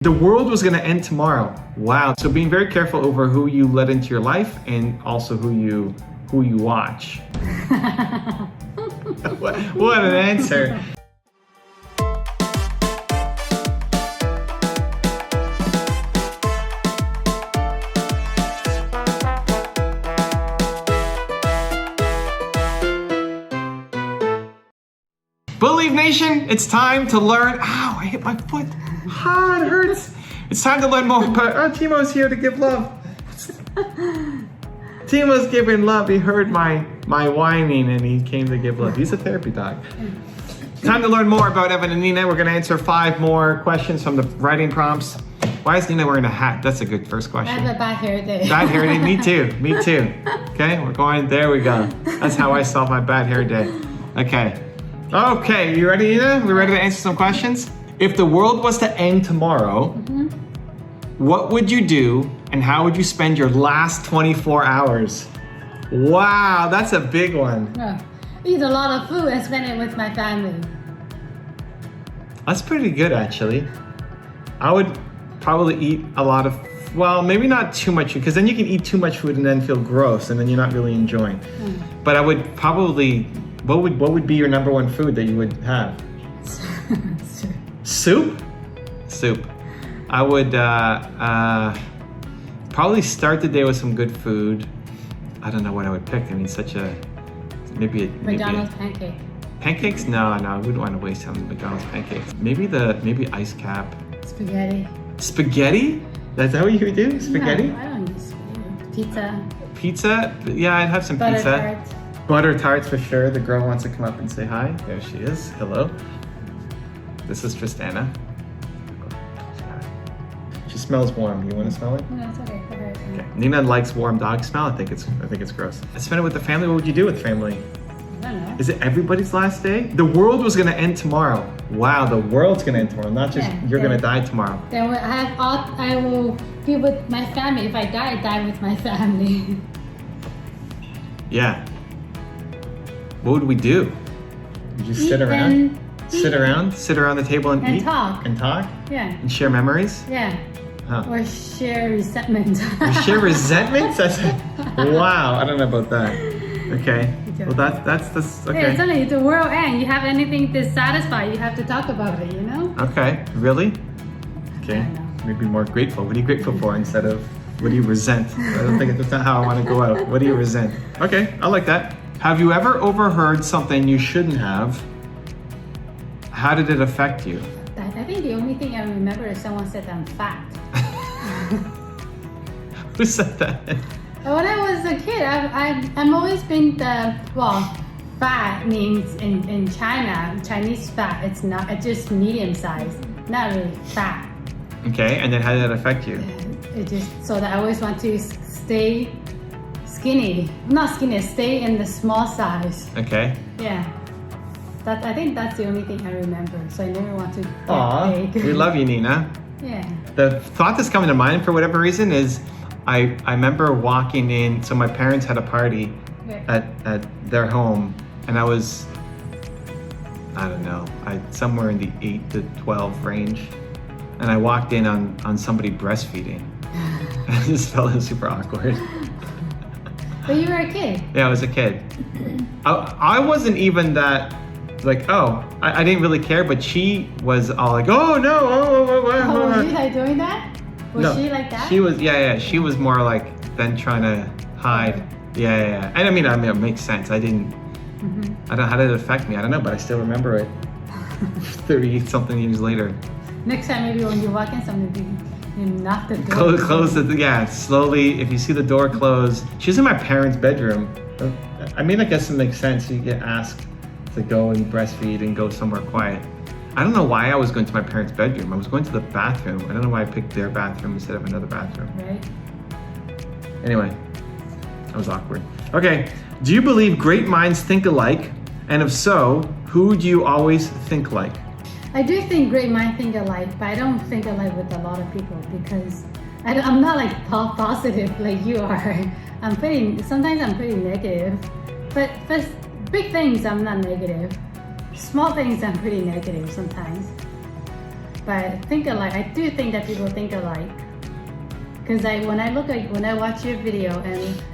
The world was going to end tomorrow. Wow. So being very careful over who you let into your life and also who you watch. What an answer. Believe Nation, it's time to learn. Ow, I hit my foot. Ah, it hurts. It's time to learn more about. Oh, Timo's here to give love. Timo's giving love. He heard my whining and he came to give love. He's a therapy dog. Time to learn more about Evan and Nina. We're going to answer 5 more questions from the writing prompts. Why is Nina wearing a hat? That's a good first question. I have a bad hair day. Bad hair day? Me too. Me too. Okay, we're going. There we go. That's how I solve my bad hair day. Okay. Okay, you ready, Nina? We ready to answer some questions? If the world was to end tomorrow, what would you do and how would you spend your last 24 hours? Wow, that's a big one. Eat a lot of food and spend it with my family. That's pretty good, actually. I would probably eat a lot of, well, maybe not too much, because then you can eat too much food and then feel gross and then you're not really enjoying. But I would probably, what would be your number one food that you would have? Soup? Soup. I would probably start the day with some good food. I don't know what I would pick. I mean, maybe McDonald's pancake. Pancakes? No, I wouldn't want to waste on McDonald's pancakes. Maybe ice cap. Spaghetti. Spaghetti? That's how you would do? Spaghetti? No, I don't use spaghetti. Pizza. Pizza? Yeah, I'd have some Butter pizza. tarts. Butter tarts for sure. The girl wants to come up and say hi. There she is. Hello. This is Tristana. She smells warm. You want to smell it? No, it's okay. Okay. Nina likes warm dog smell. I think it's gross. I spend it with the family. What would you do with family? I don't know. Is it everybody's last day? The world was gonna end tomorrow. Wow, the world's gonna end tomorrow. Not just you're gonna die tomorrow. Then I will be with my family. If I die with my family. Yeah. What would we do? You just sit around? Sit around the table and eat? Talk. And talk? Yeah. And share memories? Yeah. Huh. Or share resentment. You share resentments? Wow, I don't know about that. Okay. Well, that's okay. Yeah, it's only the world end. You have anything to satisfy, you have to talk about it, you know? Okay. Really? Okay. I don't know. Maybe more grateful. What are you grateful for instead of what do you resent? I don't think that's not how I want to go out. What do you resent? Okay, I like that. Have you ever overheard something you shouldn't have? How did it affect you? I think the only thing I remember is someone said I'm fat. Who said that? When I was a kid, I've always been fat means in China, Chinese fat, it's just medium size, not really fat. Okay, and then how did that affect you? It just, so that I always want to stay skinny. Not skinny, stay in the small size. Okay. Yeah. I think that's the only thing I remember. So I never want to get big. We love you, Nina. Yeah. The thought that's coming to mind for whatever reason is I remember walking in, so my parents had a party at their home and I was, I don't know, somewhere in the 8 to 12 range. And I walked in on somebody breastfeeding. I just felt super awkward. But you were a kid. Yeah, I was a kid. I wasn't even that, I didn't really care, but she was all like, oh no, Oh, were you like doing that? Was she like that? She was, yeah. She was more like then trying to hide. Yeah. And I mean, it makes sense. I don't know, how did it affect me? I don't know, but I still remember it 30 something years later. Next time, maybe when you walk in something, you knock the door. Close it, yeah, slowly. If you see the door closed, she was in my parents' bedroom. I mean, I guess it makes sense. You get asked to go and breastfeed and go somewhere quiet. I don't know why I was going to my parents' bedroom. I was going to the bathroom. I don't know why I picked their bathroom instead of another bathroom. Right. Anyway, that was awkward. Okay, do you believe great minds think alike? And if so, who do you always think like? I do think great minds think alike, but I don't think alike with a lot of people because I'm not like positive like you are. Sometimes I'm pretty negative, but big things I'm not negative. Small things I'm pretty negative sometimes. but think alike. I do think that people think alike. Because when I watch your video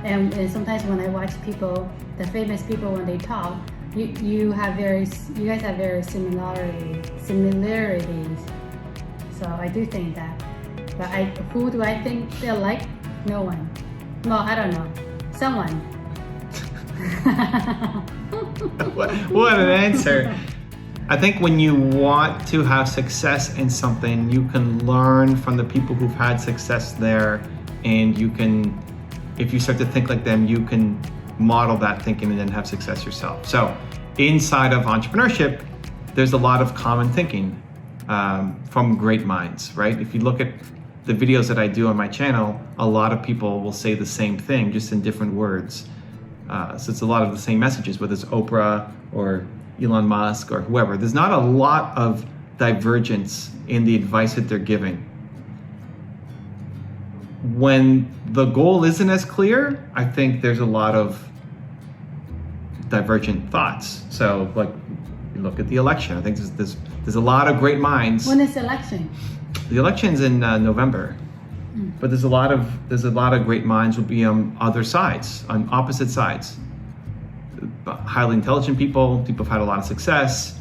and sometimes when I watch people, the famous people when they talk, you guys have very similarities. So I do think that. But who do I think they're like? No one. No, I don't know. Someone. What an answer. I think when you want to have success in something, you can learn from the people who've had success there, and you can, if you start to think like them, you can model that thinking and then have success yourself. So inside of entrepreneurship, there's a lot of common thinking from great minds, right? If you look at the videos that I do on my channel, a lot of people will say the same thing, just in different words. So it's a lot of the same messages, whether it's Oprah or Elon Musk or whoever. There's not a lot of divergence in the advice that they're giving. When the goal isn't as clear, I think there's a lot of divergent thoughts. So like, you look at the election. I think there's a lot of great minds. When is the election? The election's in November. But there's a lot of great minds will be on other sides, on opposite sides. Highly intelligent people who've had a lot of success,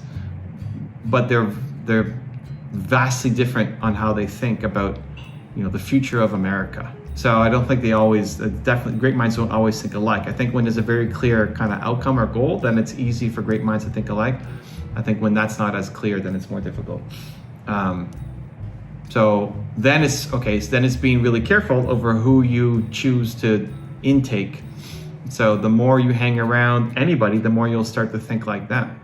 but they're vastly different on how they think about, the future of America. So I don't think they always, definitely great minds don't always think alike. I think when there's a very clear kind of outcome or goal, then it's easy for great minds to think alike. I think when that's not as clear, then it's more difficult. So then it's being really careful over who you choose to intake. So the more you hang around anybody, the more you'll start to think like them.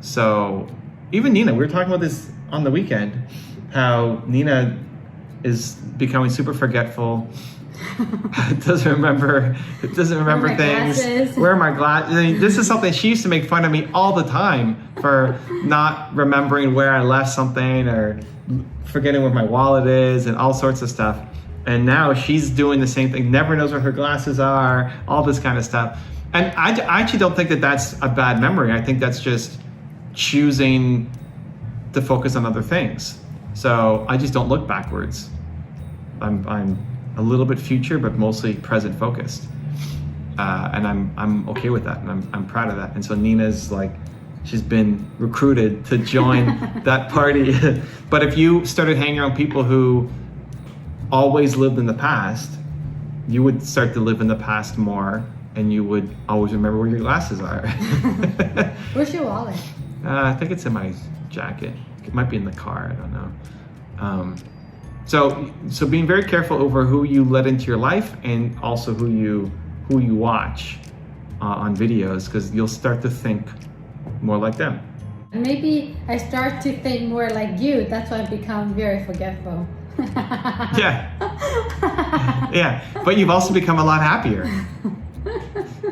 So even Nina, we were talking about this on the weekend, how Nina is becoming super forgetful. doesn't remember things. Glasses. Where are my glasses? This is something she used to make fun of me all the time for not remembering where I left something or forgetting where my wallet is and all sorts of stuff. And now she's doing the same thing, never knows where her glasses are, all this kind of stuff. And I actually don't think that that's a bad memory. I think that's just choosing to focus on other things. So I just don't look backwards. I'm a little bit future, but mostly present focused. And I'm okay with that, and I'm proud of that. And so Nina's like, she's been recruited to join that party. But if you started hanging around people who always lived in the past, you would start to live in the past more, and you would always remember where your glasses are. Where's your wallet? I think it's in my jacket. It might be in the car, I don't know. So being very careful over who you let into your life, and also who you watch on videos, because you'll start to think more like them. Maybe I start to think more like you. That's why I've become very forgetful. Yeah. Yeah. But you've also become a lot happier.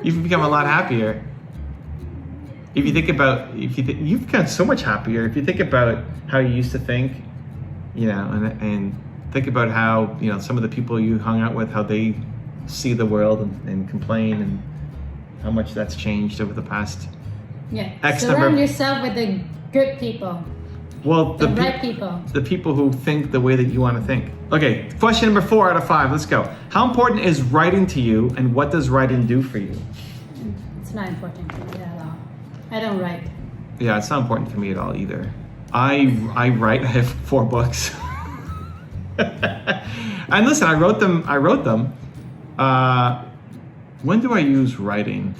You've become a lot happier. If you think about, you've become so much happier. If you think about how you used to think, and think about how, some of the people you hung out with, how they see the world and complain, and how much that's changed over the past Surround yourself with the good people. Well, the right people. The people who think the way that you want to think. Okay, question number 4 out of 5. Let's go. How important is writing to you, and what does writing do for you? It's not important to me at all. I don't write. Yeah, it's not important to me at all either. I write. I have 4 books. And listen, I wrote them. When do I use writing?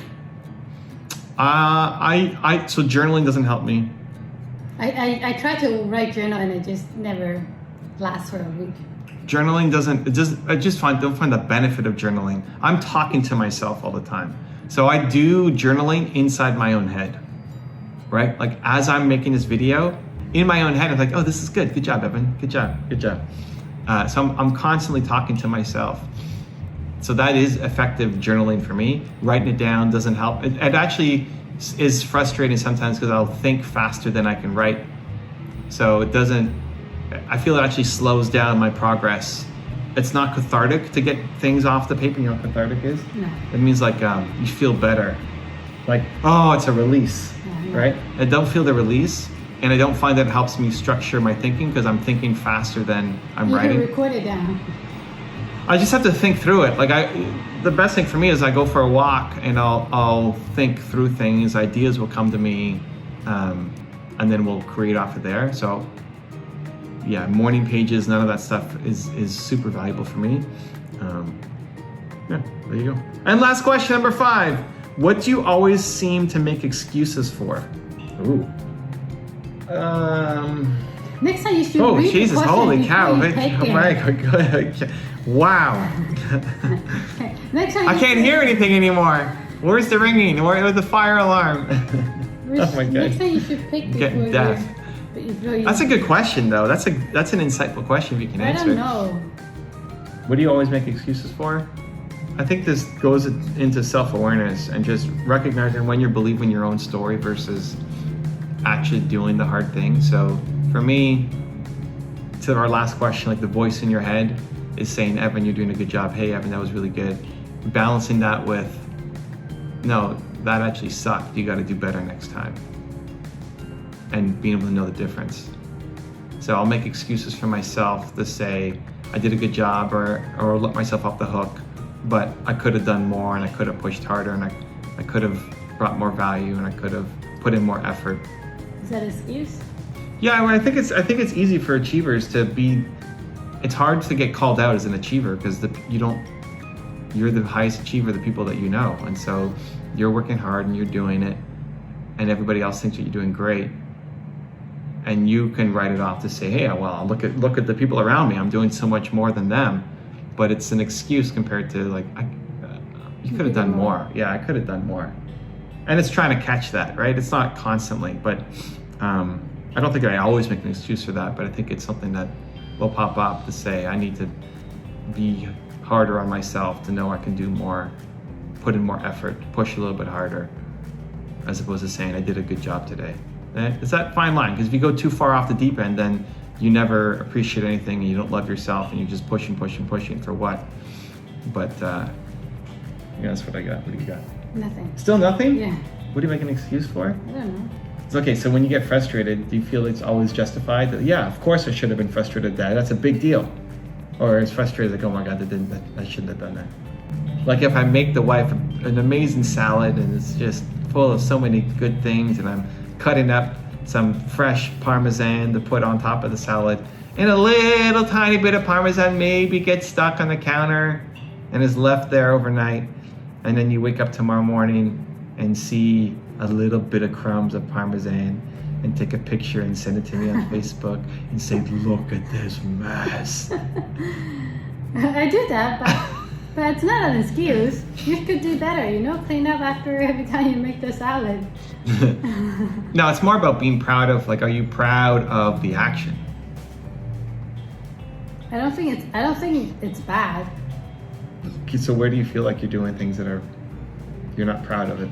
So journaling doesn't help me. I try to write journal, and it just never lasts for a week. Journaling don't find the benefit of journaling. I'm talking to myself all the time. So I do journaling inside my own head, right? Like as I'm making this video, in my own head, I'm like, oh, this is good. Good job, Evan. Good job. So I'm constantly talking to myself. So that is effective journaling for me. Writing it down doesn't help. It actually is frustrating sometimes because I'll think faster than I can write. So I feel it actually slows down my progress. It's not cathartic to get things off the paper. You know what cathartic is? No. It means like you feel better. Like, oh, it's a release, right? I don't feel the release. and I don't find that it helps me structure my thinking because I'm thinking faster than I'm You writing. can record it down. I just have to think through it. Like the best thing for me is I go for a walk and I'll think through things. Ideas will come to me, and then we'll create off of there. So yeah, morning pages, none of that stuff is super valuable for me. Yeah, there you go. And last question, number 5. What do you always seem to make excuses for? Ooh. Next time you should Oh, read Jesus, the question holy cow. before you take it. Right. Wow. Okay. Next time I can't hear anything anymore. Where's the ringing? Where's the fire alarm? Oh my Next God. time you should pick Getting before deaf. you That's a good question, though. That's an insightful question if you can I answer don't it. know. What do you always make excuses for? I think this goes into self-awareness and just recognizing when you're believing your own story versus actually doing the hard thing. So for me, to our last question, like the voice in your head is saying, Evan, you're doing a good job. Hey, Evan, that was really good. Balancing that with, no, that actually sucked. You got to do better next time. And being able to know the difference. So I'll make excuses for myself to say, I did a good job or let myself off the hook, but I could have done more and I could have pushed harder and I could have brought more value and I could have put in more effort. Is that an excuse? Yeah, I think it's easy for achievers to be. It's hard to get called out as an achiever because you're the highest achiever, the people that you know, and so you're working hard and you're doing it, and everybody else thinks that you're doing great, and you can write it off to say, hey, well, look at the people around me. I'm doing so much more than them, but it's an excuse compared to like you could have done more. Yeah, I could have done more, and it's trying to catch that, right? It's not constantly, but. I don't think I always make an excuse for that, but I think it's something that will pop up to say I need to be harder on myself to know I can do more, put in more effort, push a little bit harder, as opposed to saying I did a good job today. It's that fine line, because if you go too far off the deep end, then you never appreciate anything and you don't love yourself and you're just pushing for what? But yeah, that's what I got. What do you got? Nothing. Still nothing? Yeah. What do you make an excuse for? I don't know. It's okay, so when you get frustrated, do you feel it's always justified? That, yeah, of course I should have been frustrated, Dad. That's a big deal. Or it's frustrated, like, oh my God, I shouldn't have done that. Like if I make the wife an amazing salad and it's just full of so many good things and I'm cutting up some fresh Parmesan to put on top of the salad and a little tiny bit of Parmesan maybe gets stuck on the counter and is left there overnight, and then you wake up tomorrow morning and see a little bit of crumbs of Parmesan and take a picture and send it to me on Facebook and say, look at this mess. I do that, but it's not an excuse. You could do better, clean up after every time you make the salad. No, it's more about being proud of, like, are you proud of the action? I don't think it's bad. Okay, so where do you feel like you're doing things that you're not proud of it?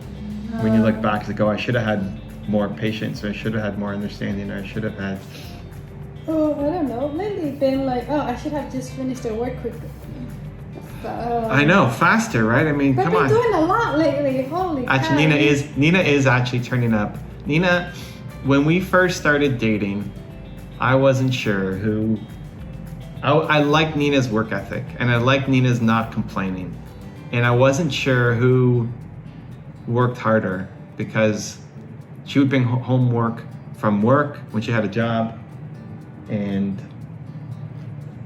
When you look back, it's like, oh, I should have had more patience, or I should have had more understanding, or I should have had... Oh, I don't know. Maybe been like, oh, I should have just finished the work quicker. I know, faster, right? I mean, but come on. I've been doing a lot lately. Holy Actually, cow. Nina is actually turning up. Nina, when we first started dating, I wasn't sure who... I like Nina's work ethic, and I like Nina's not complaining. And I wasn't sure who worked harder, because she would bring home work from work when she had a job, and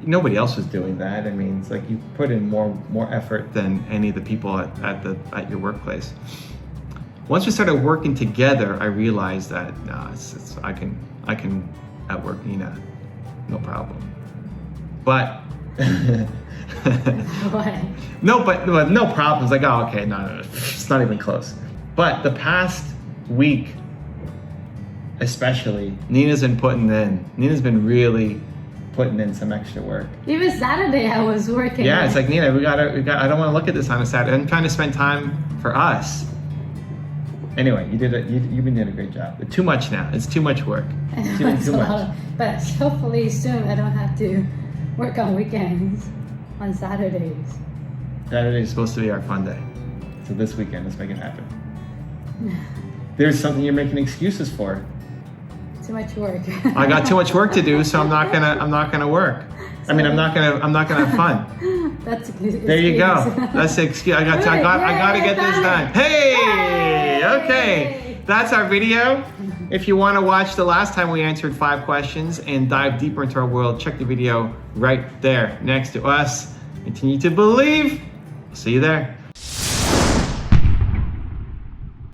nobody else was doing that. I mean, it's like you put in more effort than any of the people at your workplace. Once we started working together, I realized that I can outwork Nina, no problem. But What? no problems. Like, oh, okay, no, it's not even close. But the past week, especially, Nina's been really putting in some extra work. Even Saturday I was working. Yeah, it's like, Nina, I don't want to look at this on a Saturday. I'm trying to spend time for us. Anyway, you've been doing a great job. But too much now. It's too much work. Too much. But hopefully soon I don't have to work on weekends, on Saturdays. Saturday is supposed to be our fun day. So this weekend, let's make it happen. There's something you're making excuses for. Too much work. I got too much work to do, so I'm not gonna work. I mean, I'm not gonna have fun. That's There you go. That's the excuse. I gotta get this done. Hey, okay. That's our video. If you want to watch the last time we answered 5 questions and dive deeper into our world, check the video right there next to us. Continue to believe. See you there.